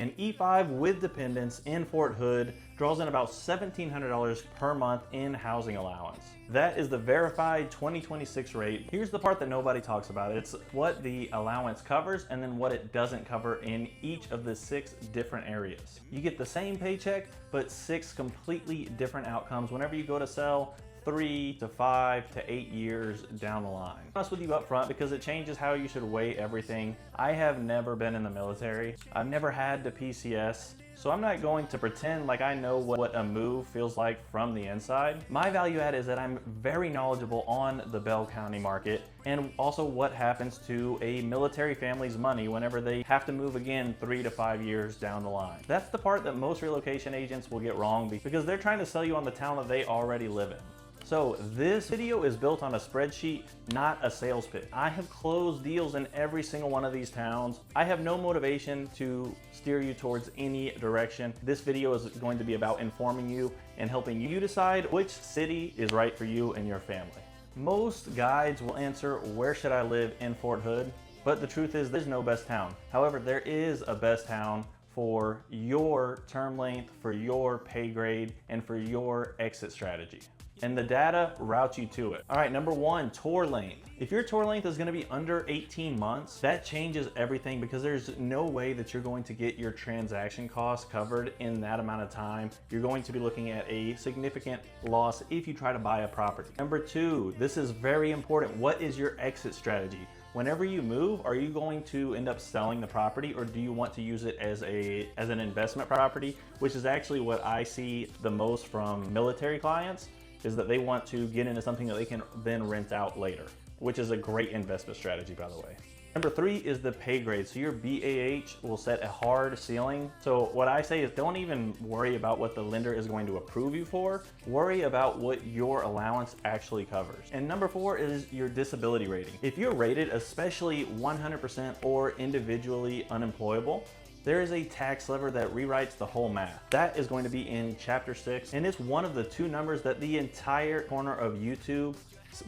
An E5 with dependents in Fort Hood draws in about $1,700 per month in housing allowance. That is the verified 2026 rate. Here's the part that nobody talks about. It's what the allowance covers and then what it doesn't cover in each of the 6 different areas. You get the same paycheck, but 6 completely different outcomes whenever you go to sell 3 to 5 to 8 years down the line. I'm honest with you up front because it changes how you should weigh everything. I have never been in the military. I've never had the PCS. So I'm not going to pretend like I know what a move feels like from the inside. My value add is that I'm very knowledgeable on the Bell County market and also what happens to a military family's money whenever they have to move again 3 to 5 years down the line. That's the part that most relocation agents will get wrong because they're trying to sell you on the town that they already live in. So this video is built on a spreadsheet, not a sales pitch. I have closed deals in every single one of these towns. I have no motivation to steer you towards any direction. This video is going to be about informing you and helping you decide which city is right for you and your family. Most guides will answer, where should I live in Fort Hood? But the truth is there's no best town. However, there is a best town for your term length, for your pay grade, and for your exit strategy. And the data routes you to it. All right, number 1, tour length. If your tour length is gonna be under 18 months, that changes everything because there's no way that you're going to get your transaction costs covered in that amount of time. You're going to be looking at a significant loss if you try to buy a property. Number 2, this is very important. What is your exit strategy? Whenever you move, are you going to end up selling the property or do you want to use it as an investment property, which is actually what I see the most from military clients, is that they want to get into something that they can then rent out later, which is a great investment strategy, by the way. Number 3 is the pay grade. So your BAH will set a hard ceiling. So what I say is don't even worry about what the lender is going to approve you for. Worry about what your allowance actually covers. And number 4 is your disability rating. If you're rated especially 100% or individually unemployable, there is a tax lever that rewrites the whole math. That is going to be in chapter 6, and it's one of the 2 numbers that the entire corner of YouTube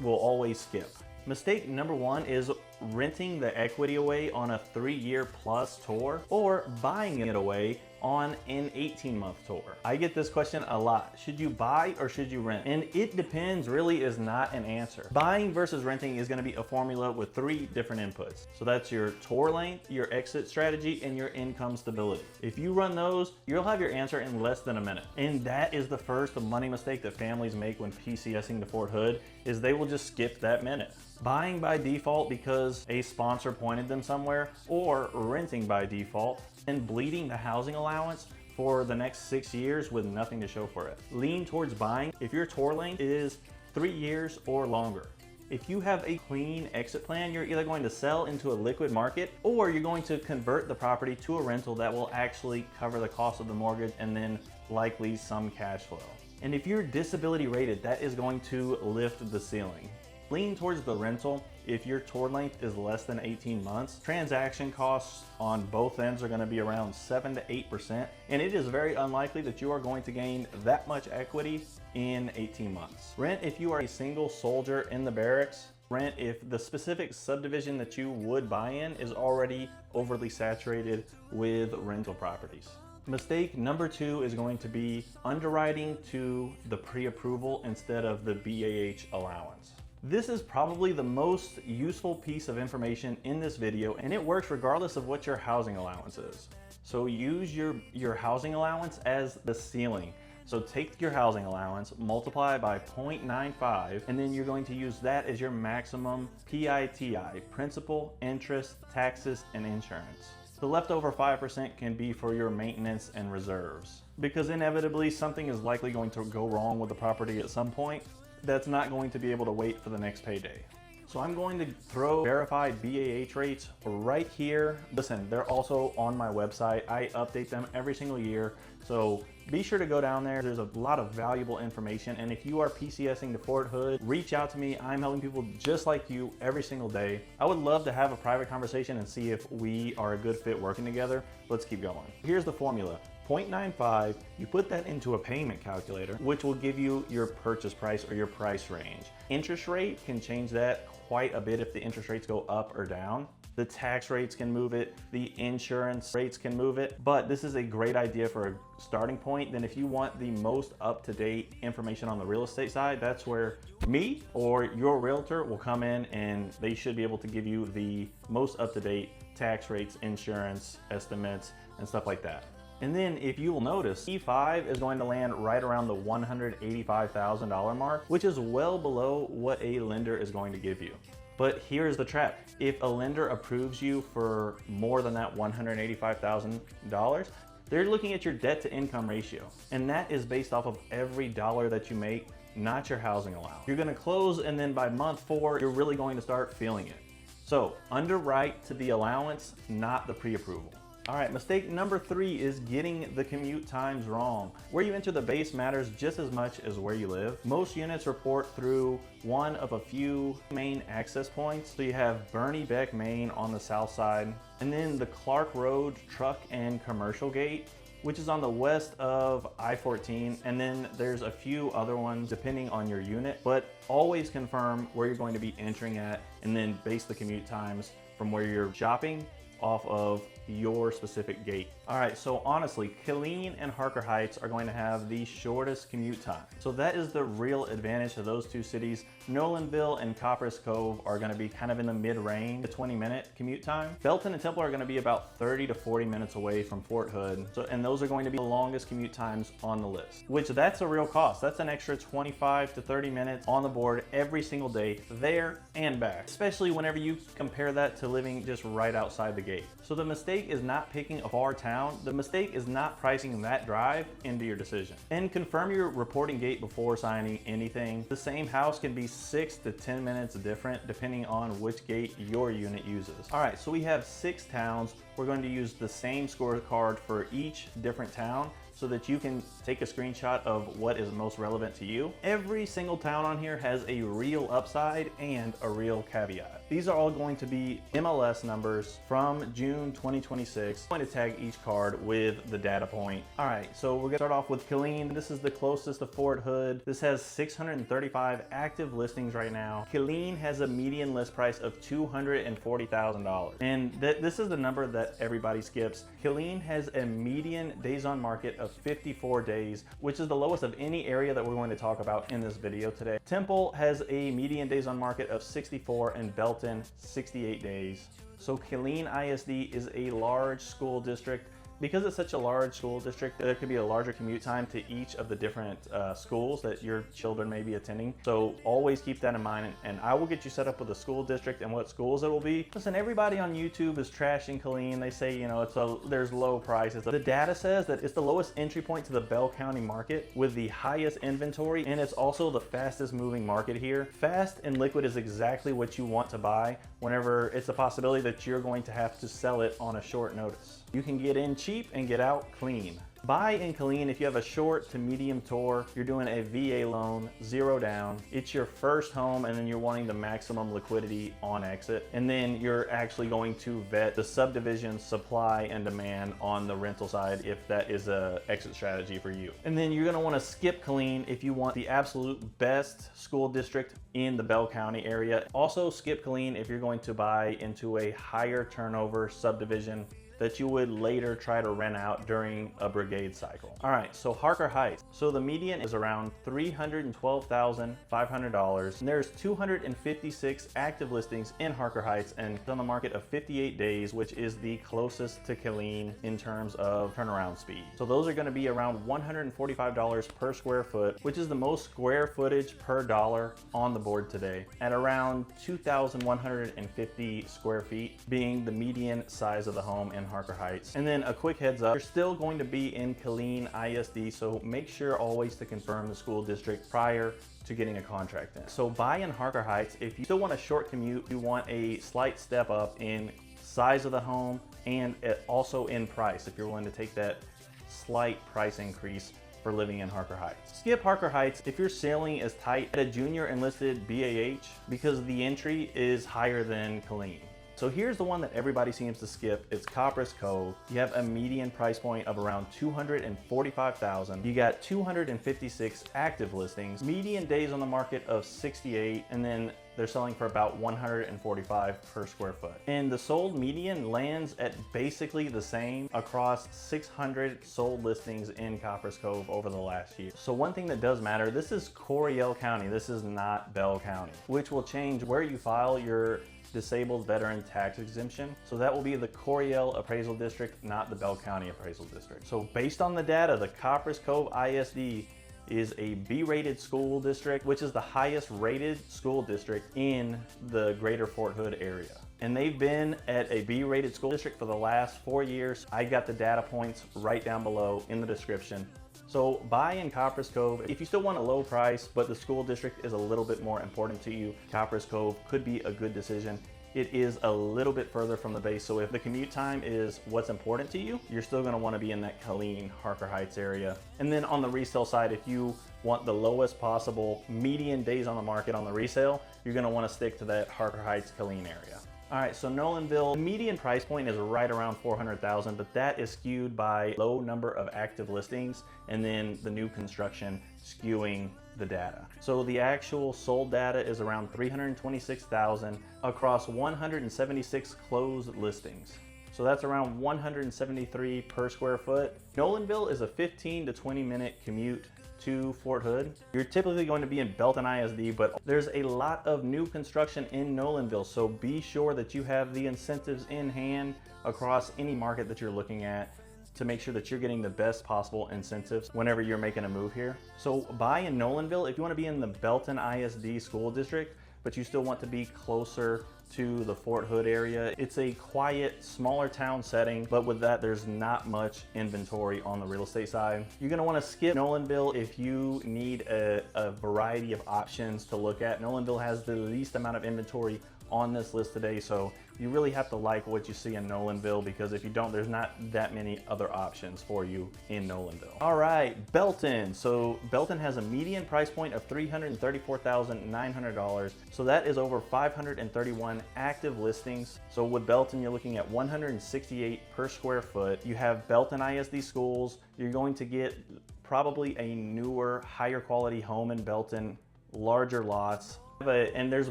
will always skip. Mistake number 1 is renting the equity away on a 3-year plus tour or buying it away on an 18-month tour. I get this question a lot. Should you buy or should you rent? And it depends really is not an answer. Buying versus renting is gonna be a formula with 3 different inputs. So that's your tour length, your exit strategy, and your income stability. If you run those, you'll have your answer in less than a minute. And that is the first money mistake that families make when PCSing to Fort Hood, is they will just skip that minute. Buying by default because a sponsor pointed them somewhere, or renting by default and bleeding the housing allowance for the next 6 years with nothing to show for it. Lean towards buying if your tour length is 3 years or longer. If you have a clean exit plan, you're either going to sell into a liquid market or you're going to convert the property to a rental that will actually cover the cost of the mortgage and then likely some cash flow. And if you're disability rated, that is going to lift the ceiling. Lean towards the rental if your tour length is less than 18 months. Transaction costs on both ends are going to be around 7 to 8%, and it is very unlikely that you are going to gain that much equity in 18 months. Rent if you are a single soldier in the barracks. Rent if the specific subdivision that you would buy in is already overly saturated with rental properties. Mistake number 2 is going to be underwriting to the pre-approval instead of the BAH allowance. This is probably the most useful piece of information in this video, and it works regardless of what your housing allowance is. So use your housing allowance as the ceiling. So take your housing allowance, multiply by 0.95, and then you're going to use that as your maximum PITI, principal, interest, taxes, and insurance. The leftover 5% can be for your maintenance and reserves, because inevitably something is likely going to go wrong with the property at some point that's not going to be able to wait for the next payday. So I'm going to throw verified BAH rates right here. Listen, they're also on my website. I update them every single year. So be sure to go down there. There's a lot of valuable information. And if you are PCSing to Fort Hood, reach out to me. I'm helping people just like you every single day. I would love to have a private conversation and see if we are a good fit working together. Let's keep going. Here's the formula. 0.95, you put that into a payment calculator, which will give you your purchase price or your price range. Interest rate can change that quite a bit if the interest rates go up or down. the tax rates can move it, the insurance rates can move it, but this is a great idea for a starting point. Then if you want the most up-to-date information on the real estate side, that's where me or your realtor will come in, and they should be able to give you the most up-to-date tax rates, insurance estimates, and stuff like that. And then if you will notice, E5 is going to land right around the $185,000 mark, which is well below what a lender is going to give you. But here's the trap. If a lender approves you for more than that $185,000, they're looking at your debt to income ratio. And that is based off of every dollar that you make, not your housing allowance. You're gonna close, and then by month 4, you're really going to start feeling it. So underwrite to the allowance, not the pre-approval. All right, mistake number 3 is getting the commute times wrong. Where you enter the base matters just as much as where you live. Most units report through one of a few main access points. So you have Bernie Beck, Main on the south side, and then the Clark Road truck and commercial gate, which is on the west of I-14, and then there's a few other ones depending on your unit, but always confirm where you're going to be entering at, and then base the commute times from where you're shopping off of your specific gate. All right, so honestly, Killeen and Harker Heights are going to have the shortest commute time. So that is the real advantage to those two cities. Nolanville and Copperas Cove are gonna be kind of in the mid-range, the 20-minute commute time. Belton and Temple are gonna be about 30 to 40 minutes away from Fort Hood. And those are going to be the longest commute times on the list, which that's a real cost. That's an extra 25 to 30 minutes on the board every single day, there and back, especially whenever you compare that to living just right outside the gate. So the mistake is not picking a far town. The mistake is not pricing that drive into your decision. And confirm your reporting gate before signing anything. The same house can be 6 to 10 minutes different depending on which gate your unit uses. All right, so we have 6 towns. We're going to use the same scorecard for each different town so that you can take a screenshot of what is most relevant to you. Every single town on here has a real upside and a real caveat. These are all going to be MLS numbers from June 2026. I'm going to tag each card with the data point. All right, so we're gonna start off with Killeen. This is the closest to Fort Hood. This has 635 active listings right now. Killeen has a median list price of $240,000. And this is the number that everybody skips. Killeen has a median days on market of 54 days, which is the lowest of any area that we're going to talk about in this video today. Temple has a median days on market of 64 and Belton 68 days. So Killeen ISD is a large school district. Because it's such a large school district, there could be a larger commute time to each of the different schools that your children may be attending. So always keep that in mind, and I will get you set up with a school district and what schools it will be. Listen, everybody on YouTube is trashing Killeen. They say, you know, there's low prices. The data says that it's the lowest entry point to the Bell County market with the highest inventory, and it's also the fastest moving market here. Fast and liquid is exactly what you want to buy whenever it's a possibility that you're going to have to sell it on a short notice. You can get in cheap and get out clean. Buy in Killeen if you have a short to medium tour, you're doing a VA loan, 0 down, it's your first home, and then you're wanting the maximum liquidity on exit. And then you're actually going to vet the subdivision supply and demand on the rental side if that is a exit strategy for you. And then you're gonna wanna skip Killeen if you want the absolute best school district in the Bell County area. Also skip Killeen if you're going to buy into a higher turnover subdivision that you would later try to rent out during a brigade cycle. All right, so Harker Heights. So the median is around $312,500. And there's 256 active listings in Harker Heights, and it's on the market of 58 days, which is the closest to Killeen in terms of turnaround speed. So those are gonna be around $145 per square foot, which is the most square footage per dollar on the board today, at around 2,150 square feet being the median size of the home in Harker Heights. And then a quick heads up, you're still going to be in Killeen ISD, so make sure always to confirm the school district prior to getting a contract in. So buy in Harker Heights if you still want a short commute, you want a slight step up in size of the home, and also in price if you're willing to take that slight price increase for living in Harker Heights. Skip Harker Heights if you're sailing as tight at a junior enlisted BAH because the entry is higher than Killeen. So here's the one that everybody seems to skip. It's Copperas Cove. You have a median price point of around $245,000. You got 256 active listings, median days on the market of 68, and then they're selling for about $145 per square foot. And the sold median lands at basically the same across 600 sold listings in Copperas Cove over the last year. So one thing that does matter, this is Coryell County, this is not Bell County, which will change where you file your disabled veteran tax exemption. So that will be the Coryell Appraisal District, not the Bell County Appraisal District. So based on the data, the Copperas Cove ISD is a B-rated school district, which is the highest rated school district in the greater Fort Hood area. And they've been at a B-rated school district for the last 4 years. I got the data points right down below in the description. So buy in Copperas Cove. If you still want a low price, but the school district is a little bit more important to you, Copperas Cove could be a good decision. It is a little bit further from the base, so if the commute time is what's important to you, you're still gonna wanna be in that Killeen, Harker Heights area. And then on the resale side, if you want the lowest possible median days on the market on the resale, you're gonna wanna stick to that Harker Heights, Killeen area. All right, so Nolanville, the median price point is right around $400,000, but that is skewed by low number of active listings and then the new construction skewing the data. So the actual sold data is around $326,000 across 176 closed listings. So that's around $173 per square foot. Nolanville is a 15 to 20 minute commute to Fort Hood. You're typically going to be in Belton ISD, but there's a lot of new construction in Nolanville, so be sure that you have the incentives in hand across any market that you're looking at to make sure that you're getting the best possible incentives whenever you're making a move here. So buy in Nolanville if you want to be in the Belton ISD school district, but you still want to be closer to the Fort Hood area. It's a quiet, smaller town setting, but with that, there's not much inventory on the real estate side. You're gonna wanna skip Nolanville if you need a variety of options to look at. Nolanville has the least amount of inventory on this list today, so you really have to like what you see in Nolanville, because if you don't, there's not that many other options for you in Nolanville. All right, Belton. So Belton has a median price point of $334,900. So that is over 531 active listings. So with Belton, you're looking at 168 per square foot. You have Belton ISD schools. You're going to get probably a newer, higher quality home in Belton, larger lots. And there's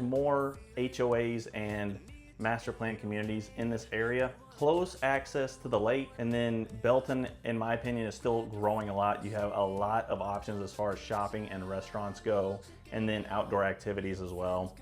more HOAs and master plan communities in this area. Close access to the lake, and then Belton, in my opinion, is still growing a lot. You have a lot of options as far as shopping and restaurants go, and then outdoor activities as well.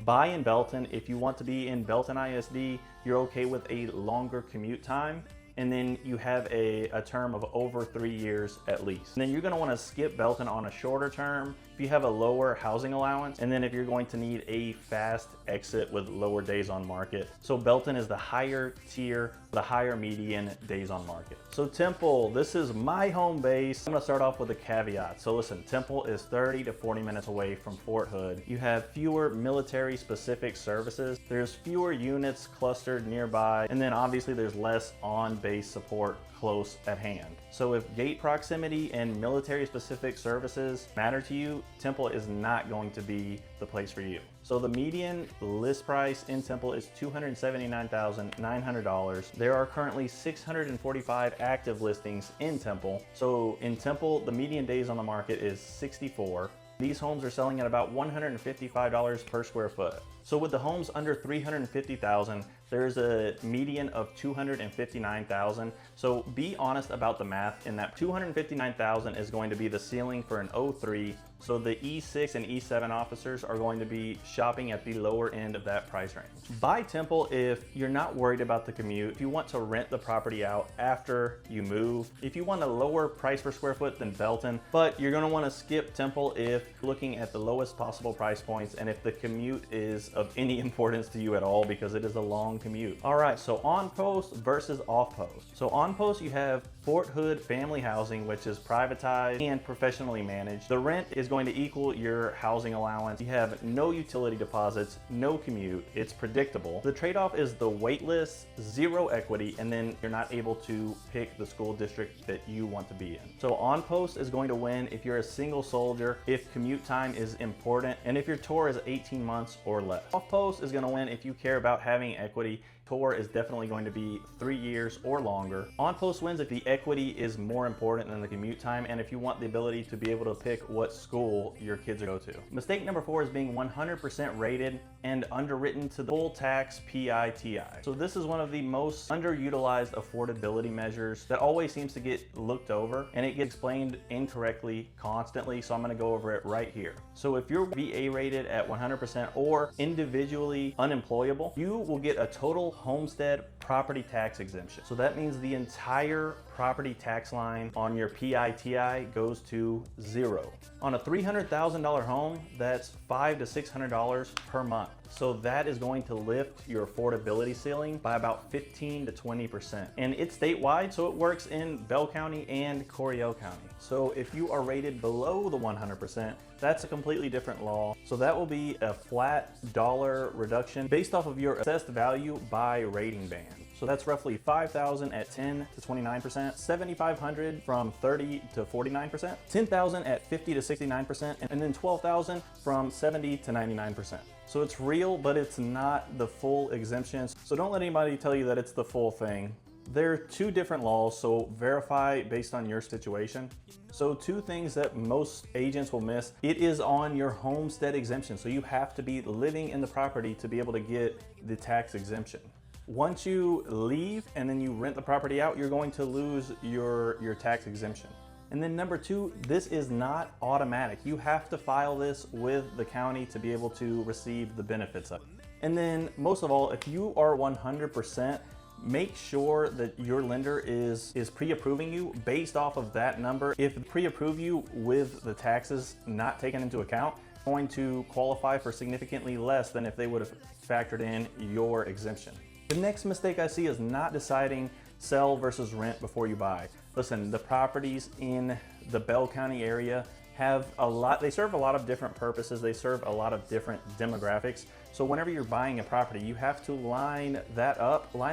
Buy in Belton if you want to be in Belton ISD. You're okay with a longer commute time, and then you have a term of over 3 years at least. And then you're gonna wanna skip Belton on a shorter term if you have a lower housing allowance, and then if you're going to need a fast exit with lower days on market. So Belton is the higher tier, the higher median days on market. So Temple, this is my home base. I'm gonna start off with a caveat. So listen, Temple is 30 to 40 minutes away from Fort Hood. You have fewer military specific services. There's fewer units clustered nearby, and then obviously there's less on-base support close at hand. So if gate proximity and military specific services matter to you, Temple is not going to be the place for you. So the median list price in Temple is $279,900. There are currently 645 active listings in Temple. So in Temple, the median days on the market is 64. These homes are selling at about $155 per square foot. So with the homes under $350,000, there's a median of $259,000. So be honest about the math in that $259,000 is going to be the ceiling for an 03. So the E6 and E7 officers are going to be shopping at the lower end of that price range. Buy Temple if you're not worried about the commute, if you want to rent the property out after you move, if you want a lower price per square foot than Belton, but you're gonna wanna skip Temple if looking at the lowest possible price points and if the commute is of any importance to you at all, because it is a long commute. All right, so on post versus off post. So on post, you have Fort Hood family housing, which is privatized and professionally managed. The rent is going to equal your housing allowance. You have no utility deposits, no commute. It's predictable. The trade-off is the wait list, zero equity, and then you're not able to pick the school district that you want to be in. So on post is going to win if you're a single soldier, if commute time is important, and if your tour is 18 months or less. Off post is going to win if you care about having equity, tour is definitely going to be 3 years or longer. On-post wins if the equity is more important than the commute time, and if you want the ability to be able to pick what school your kids go to. Mistake number 4 is being 100% rated and underwritten to the full tax PITI. So this is one of the most underutilized affordability measures that always seems to get looked over, and it gets explained incorrectly constantly, so I'm going to go over it right here. So if you're VA rated at 100% or individually unemployable, you will get a total homestead property tax exemption. So that means the entire property tax line on your PITI goes to 0. On a $300,000 home, that's $500 to $600 per month. So that is going to lift your affordability ceiling by about 15 to 20%. And it's statewide, so it works in Bell County and Coryell County. So if you are rated below the 100%, that's a completely different law. So that will be a flat dollar reduction based off of your assessed value by rating band. So that's roughly $5,000 at 10 to 29%, $7,500 from 30 to 49%, $10,000 at 50 to 69%, and then $12,000 from 70 to 99%. So it's real, but it's not the full exemption. So don't let anybody tell you that it's the full thing. There are 2 different laws, so verify based on your situation. So 2 things that most agents will miss. It is on your homestead exemption. So you have to be living in the property to be able to get the tax exemption. Once you leave and then you rent the property out, you're going to lose your tax exemption. And then number 2, this is not automatic. You have to file this with the county to be able to receive the benefits of it. And then most of all, if you are 100%, make sure that your lender is pre-approving you based off of that number. If they pre-approve you with the taxes not taken into account, you're going to qualify for significantly less than if they would have factored in your exemption. The next mistake I see is not deciding sell versus rent before you buy. Listen, the properties in the Bell County area they serve a lot of different purposes. They serve a lot of different demographics. So whenever you're buying a property, you have to line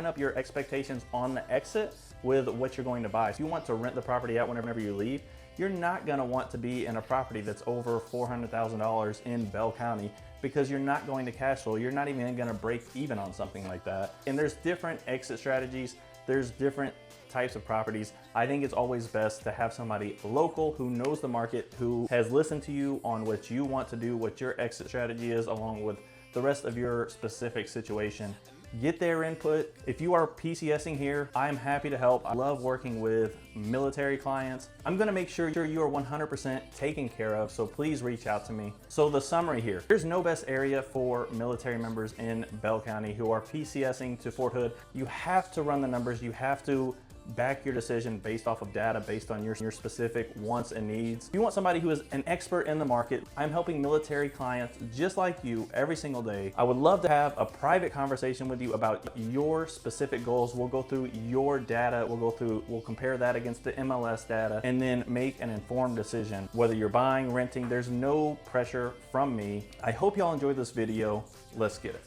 up your expectations on the exit with what you're going to buy. If you want to rent the property out whenever you leave, you're not gonna want to be in a property that's over $400,000 in Bell County, because you're not going to cash flow. You're not even gonna break even on something like that. And there's different exit strategies. There's different types of properties. I think it's always best to have somebody local who knows the market, who has listened to you on what you want to do, what your exit strategy is, along with the rest of your specific situation. Get their input. If you are PCSing here, I'm happy to help. I love working with military clients. I'm gonna make sure you are 100% taken care of, so please reach out to me. So the summary here, there's no best area for military members in Bell County who are PCSing to Fort Hood. You have to run the numbers. You have to back your decision based off of data, based on your specific wants and needs. If you want somebody who is an expert in the market, I'm helping military clients just like you every single day. I would love to have a private conversation with you about your specific goals. We'll go through your data. We'll compare that against the MLS data and then make an informed decision. Whether you're buying, renting, there's no pressure from me. I hope y'all enjoyed this video. Let's get it.